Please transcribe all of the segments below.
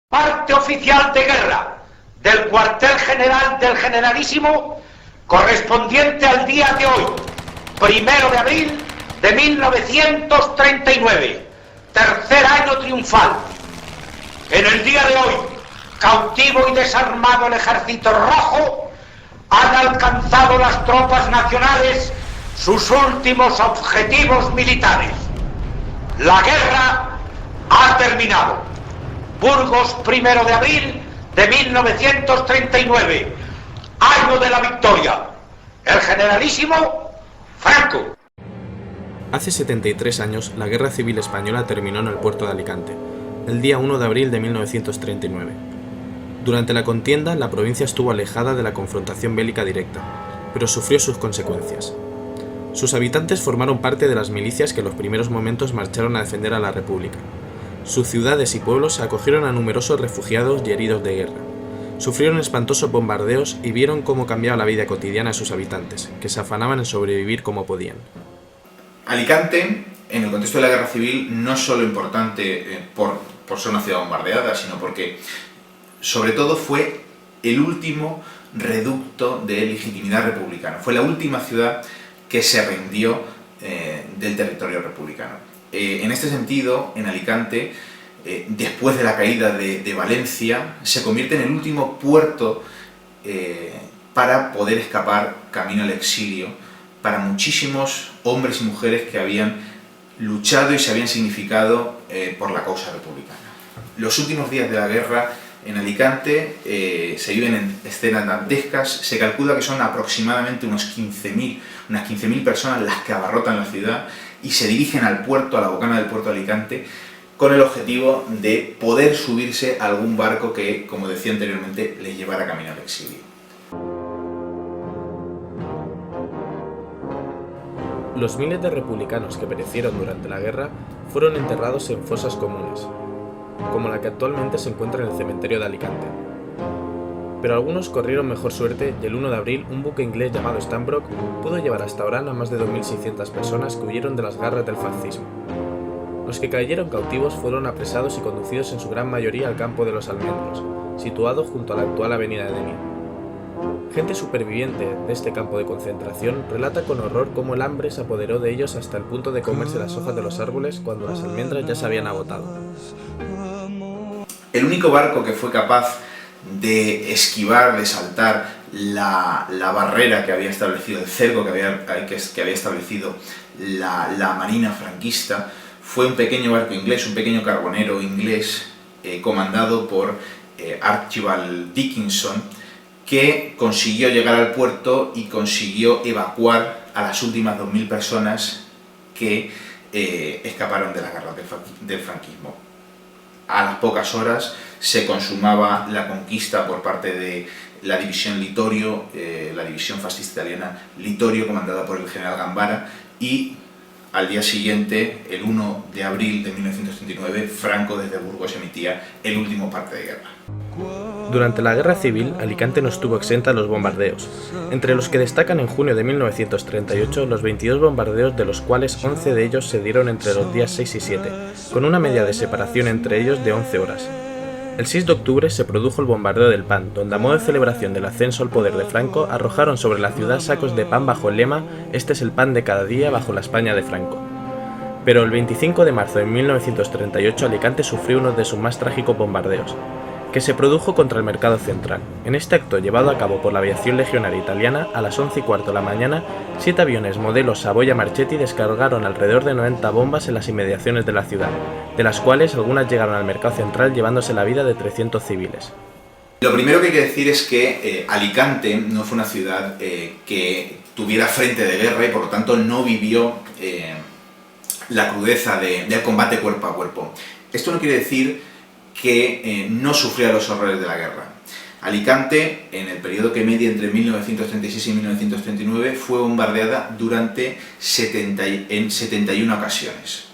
Parte oficial de guerra del cuartel general del Generalísimo correspondiente al día de hoy, 1 de abril de 1939, tercer año triunfal. En el día de hoy, cautivo y desarmado el Ejército Rojo, han alcanzado las tropas nacionales sus últimos objetivos militares. La guerra ha terminado. Burgos, 1 de abril de 1939, año de la victoria. El Generalísimo Franco. Hace 73 años, la Guerra Civil Española terminó en el puerto de Alicante, el día 1 de abril de 1939. Durante la contienda, la provincia estuvo alejada de la confrontación bélica directa, pero sufrió sus consecuencias. Sus habitantes formaron parte de las milicias que en los primeros momentos marcharon a defender a la República. Sus ciudades y pueblos acogieron a numerosos refugiados y heridos de guerra. Sufrieron espantosos bombardeos y vieron cómo cambiaba la vida cotidiana de sus habitantes, que se afanaban en sobrevivir como podían. Alicante, en el contexto de la Guerra Civil, no es solo importante por ser una ciudad bombardeada, sino porque, sobre todo, fue el último reducto de legitimidad republicana. Fue la última ciudad que se rindió del territorio republicano. En este sentido, en Alicante, después de la caída de Valencia, se convierte en el último puerto para poder escapar camino al exilio para muchísimos hombres y mujeres que habían luchado y se habían significado por la causa republicana. Los últimos días de la guerra en Alicante se viven en escenas dantescas. Se calcula que son aproximadamente unas 15.000 personas las que abarrotan la ciudad y se dirigen al puerto, a la bocana del puerto de Alicante, con el objetivo de poder subirse a algún barco que, como decía anteriormente, les llevara camino al exilio. Los miles de republicanos que perecieron durante la guerra fueron enterrados en fosas comunes, como la que actualmente se encuentra en el cementerio de Alicante. Pero algunos corrieron mejor suerte y el 1 de abril un buque inglés llamado Stanbrook pudo llevar hasta Orán a más de 2.600 personas que huyeron de las garras del fascismo. Los que cayeron cautivos fueron apresados y conducidos en su gran mayoría al campo de los Almendros, situado junto a la actual avenida de Denia. Gente superviviente de este campo de concentración relata con horror cómo el hambre se apoderó de ellos hasta el punto de comerse las hojas de los árboles cuando las almendras ya se habían agotado. El único barco que fue capaz de esquivar, de saltar la barrera que había establecido, el cerco que había establecido la marina franquista, fue un pequeño barco inglés, un pequeño carbonero inglés comandado por Archibald Dickinson, que consiguió llegar al puerto y consiguió evacuar a las últimas 2.000 personas que escaparon de las garras del franquismo. A las pocas horas se consumaba la conquista por parte de la división Littorio, la división fascista italiana Littorio, comandada por el general Gambara, y al día siguiente, el 1 de abril de 1939, Franco desde Burgos emitía el último parte de guerra. Durante la Guerra Civil, Alicante no estuvo exenta de los bombardeos, entre los que destacan en junio de 1938 los 22 bombardeos, de los cuales 11 de ellos se dieron entre los días 6 y 7, con una media de separación entre ellos de 11 horas. El 6 de octubre se produjo el bombardeo del pan, donde a modo de celebración del ascenso al poder de Franco arrojaron sobre la ciudad sacos de pan bajo el lema «Este es el pan de cada día bajo la España de Franco». Pero el 25 de marzo de 1938 Alicante sufrió uno de sus más trágicos bombardeos, que se produjo contra el Mercado Central. En este acto, llevado a cabo por la aviación legionaria italiana, a las 11:15 de la mañana, 7 aviones modelo Savoia Marchetti descargaron alrededor de 90 bombas en las inmediaciones de la ciudad, de las cuales algunas llegaron al Mercado Central llevándose la vida de 300 civiles. Lo primero que hay que decir es que Alicante no fue una ciudad que tuviera frente de guerra y por lo tanto no vivió la crudeza del combate cuerpo a cuerpo. Esto no quiere decir que no sufría los horrores de la guerra. Alicante, en el periodo que media entre 1936 y 1939, fue bombardeada durante 71 ocasiones.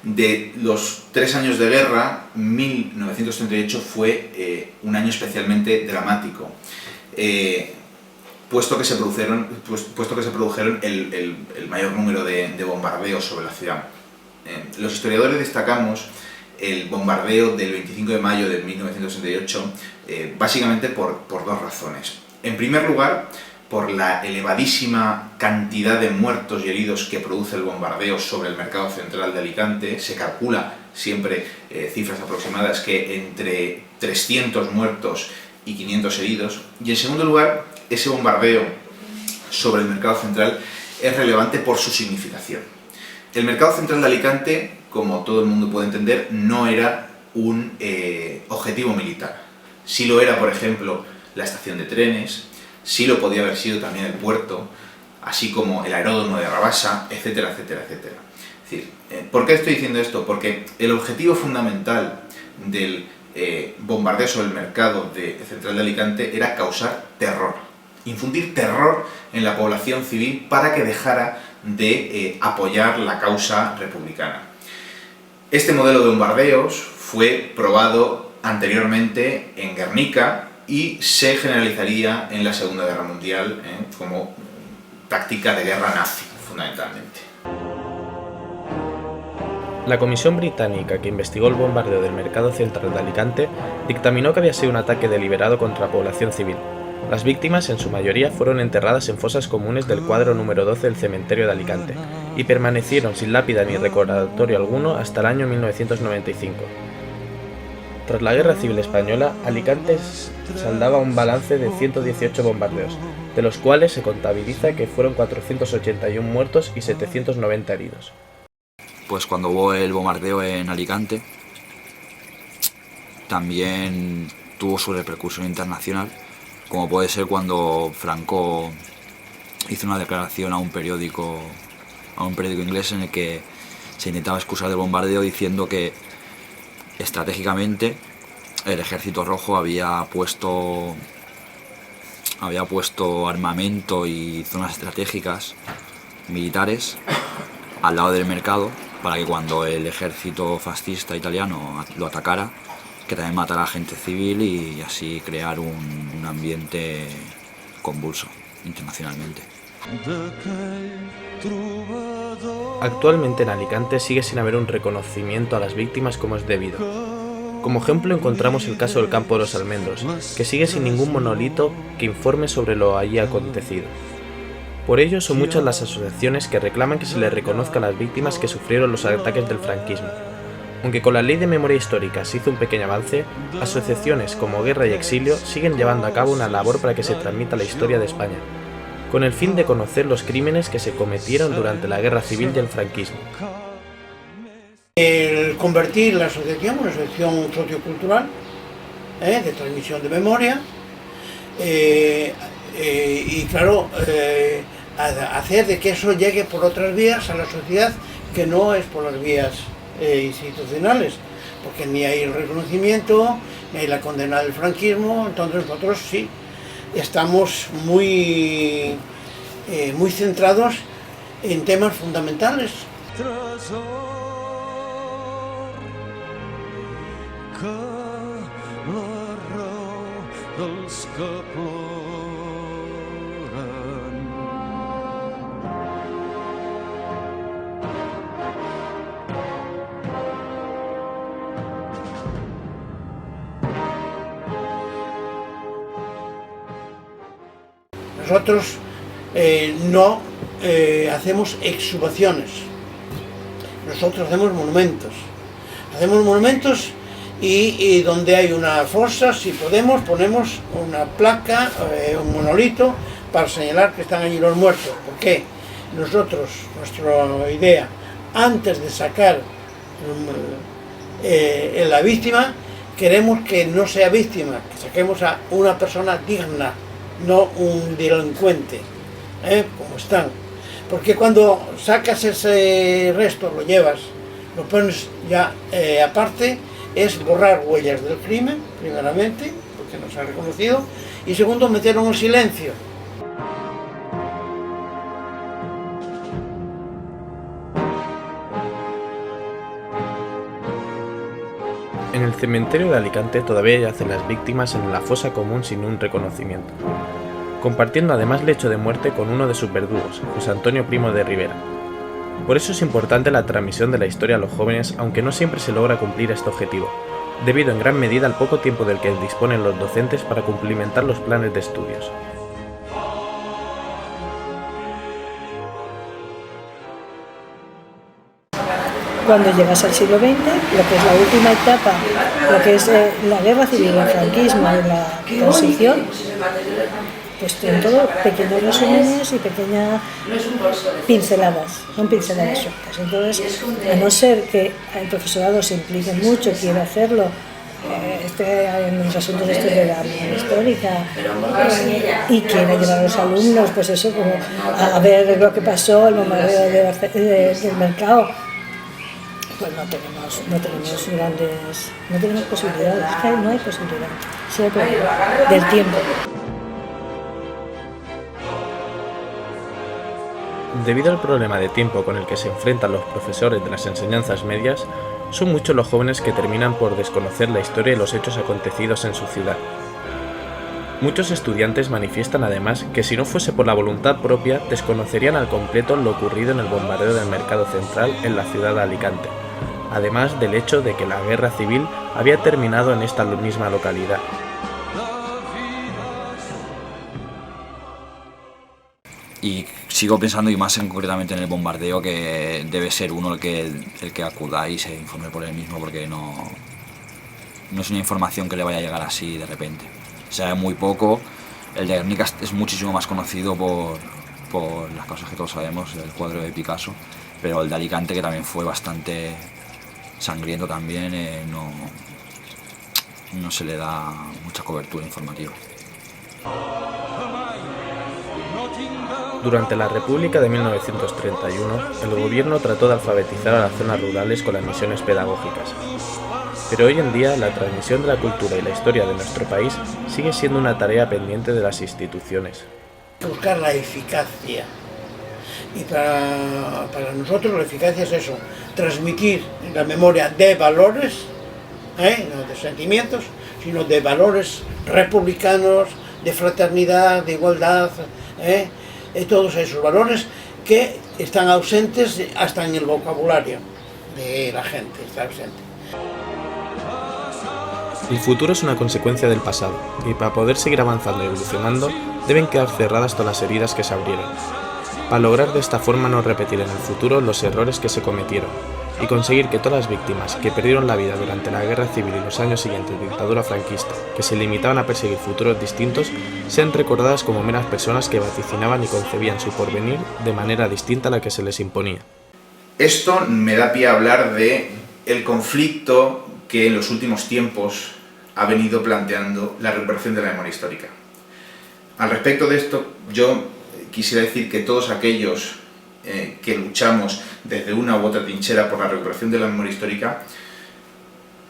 De los 3 años de guerra, 1938 fue un año especialmente dramático, puesto que se produjeron el mayor número de bombardeos sobre la ciudad. Los historiadores destacamos el bombardeo del 25 de mayo de 1968, básicamente por dos razones. En primer lugar, por la elevadísima cantidad de muertos y heridos que produce el bombardeo sobre el mercado central de Alicante. Se calcula siempre cifras aproximadas que entre 300 muertos y 500 heridos. Y en segundo lugar, ese bombardeo sobre el mercado central es relevante por su significación. El mercado central de Alicante, como todo el mundo puede entender, no era un objetivo militar. Sí lo era, por ejemplo, la estación de trenes, sí lo podía haber sido también el puerto, así como el aeródromo de Rabasa, etcétera, etcétera, etcétera. Es decir, ¿por qué estoy diciendo esto? Porque el objetivo fundamental del bombardeo sobre el mercado central de Alicante era causar terror, infundir terror en la población civil para que dejara de apoyar la causa republicana. Este modelo de bombardeos fue probado anteriormente en Guernica y se generalizaría en la Segunda Guerra Mundial como táctica de guerra nazi, fundamentalmente. La comisión británica que investigó el bombardeo del mercado central de Alicante dictaminó que había sido un ataque deliberado contra la población civil. Las víctimas, en su mayoría, fueron enterradas en fosas comunes del cuadro número 12 del cementerio de Alicante y permanecieron sin lápida ni recordatorio alguno hasta el año 1995. Tras la Guerra Civil Española, Alicante saldaba un balance de 118 bombardeos, de los cuales se contabiliza que fueron 481 muertos y 790 heridos. Pues cuando hubo el bombardeo en Alicante, también tuvo su repercusión internacional, como puede ser cuando Franco hizo una declaración a un periódico inglés en el que se intentaba excusar del bombardeo diciendo que estratégicamente el Ejército Rojo había puesto armamento y zonas estratégicas militares al lado del mercado para que cuando el ejército fascista italiano lo atacara, que también matara a gente civil y así crear un ambiente convulso internacionalmente. Actualmente en Alicante sigue sin haber un reconocimiento a las víctimas como es debido. Como ejemplo encontramos el caso del Campo de los Almendros, que sigue sin ningún monolito que informe sobre lo allí acontecido. Por ello son muchas las asociaciones que reclaman que se les reconozca a las víctimas que sufrieron los ataques del franquismo. Aunque con la Ley de Memoria Histórica se hizo un pequeño avance, asociaciones como Guerra y Exilio siguen llevando a cabo una labor para que se transmita la historia de España, con el fin de conocer los crímenes que se cometieron durante la Guerra Civil y el franquismo. El convertir la asociación en una asociación sociocultural de transmisión de memoria y claro, hacer de que eso llegue por otras vías a la sociedad que no es por las vías institucionales, porque ni hay el reconocimiento, ni hay la condena del franquismo. Entonces nosotros sí estamos muy centrados en temas fundamentales. Nosotros no hacemos exhumaciones, nosotros hacemos monumentos. Y donde hay una fosa, si podemos, ponemos una placa, un monolito, para señalar que están allí los muertos. Porque nosotros, nuestra idea, antes de sacar la víctima, queremos que no sea víctima, que saquemos a una persona digna, no un delincuente, como están. Porque cuando sacas ese resto, lo llevas, lo pones ya aparte, es borrar huellas del crimen, primeramente, porque no se ha reconocido, y segundo, meterlo en el silencio. En el cementerio de Alicante todavía yacen las víctimas en la fosa común sin un reconocimiento, compartiendo además lecho de muerte con uno de sus verdugos, José Antonio Primo de Rivera. Por eso es importante la transmisión de la historia a los jóvenes, aunque no siempre se logra cumplir este objetivo, debido en gran medida al poco tiempo del que disponen los docentes para cumplimentar los planes de estudios. Cuando llegas al siglo XX, lo que es la última etapa, lo que es la guerra civil, el franquismo y la transición, pues son todo pequeños resúmenes y pequeñas pinceladas, son pinceladas sueltas. Entonces, a no ser que el profesorado se implique mucho, quiera hacerlo, en los asuntos estos de la memoria histórica y quiera llevar a los alumnos, pues eso, como a ver lo que pasó, el bombardeo del mercado, pues no tenemos posibilidades, es que no hay posibilidad, sí hay problema del tiempo. Debido al problema de tiempo con el que se enfrentan los profesores de las enseñanzas medias, son muchos los jóvenes que terminan por desconocer la historia y los hechos acontecidos en su ciudad. Muchos estudiantes manifiestan además que si no fuese por la voluntad propia, desconocerían al completo lo ocurrido en el bombardeo del mercado central en la ciudad de Alicante, además del hecho de que la guerra civil había terminado en esta misma localidad. Y sigo pensando, y más concretamente en el bombardeo, que debe ser uno el que acuda y se informe por él mismo, porque no es una información que le vaya a llegar así de repente. Se sabe muy poco. El de Guernica es muchísimo más conocido por las cosas que todos sabemos, el cuadro de Picasso, pero el de Alicante, que también fue bastante sangriento también, no se le da mucha cobertura informativa. Durante la República de 1931, el gobierno trató de alfabetizar a las zonas rurales con las misiones pedagógicas. Pero hoy en día la transmisión de la cultura y la historia de nuestro país sigue siendo una tarea pendiente de las instituciones. Buscar la eficacia. Y para nosotros la eficacia es eso, transmitir la memoria de valores, no de sentimientos, sino de valores republicanos, de fraternidad, de igualdad, todos esos valores que están ausentes hasta en el vocabulario de la gente, está ausente. El futuro es una consecuencia del pasado, y para poder seguir avanzando y evolucionando, deben quedar cerradas todas las heridas que se abrieron, para lograr de esta forma no repetir en el futuro los errores que se cometieron, y conseguir que todas las víctimas que perdieron la vida durante la guerra civil y los años siguientes de dictadura franquista, que se limitaban a perseguir futuros distintos, sean recordadas como meras personas que vaticinaban y concebían su porvenir de manera distinta a la que se les imponía. Esto me da pie a hablar de el conflicto que en los últimos tiempos ha venido planteando la recuperación de la memoria histórica. Al respecto de esto, yo quisiera decir que todos aquellos que luchamos desde una u otra trinchera por la recuperación de la memoria histórica,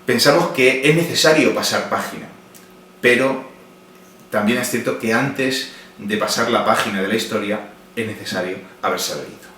pensamos que es necesario pasar página, pero también es cierto que antes de pasar la página de la historia es necesario haberse leído.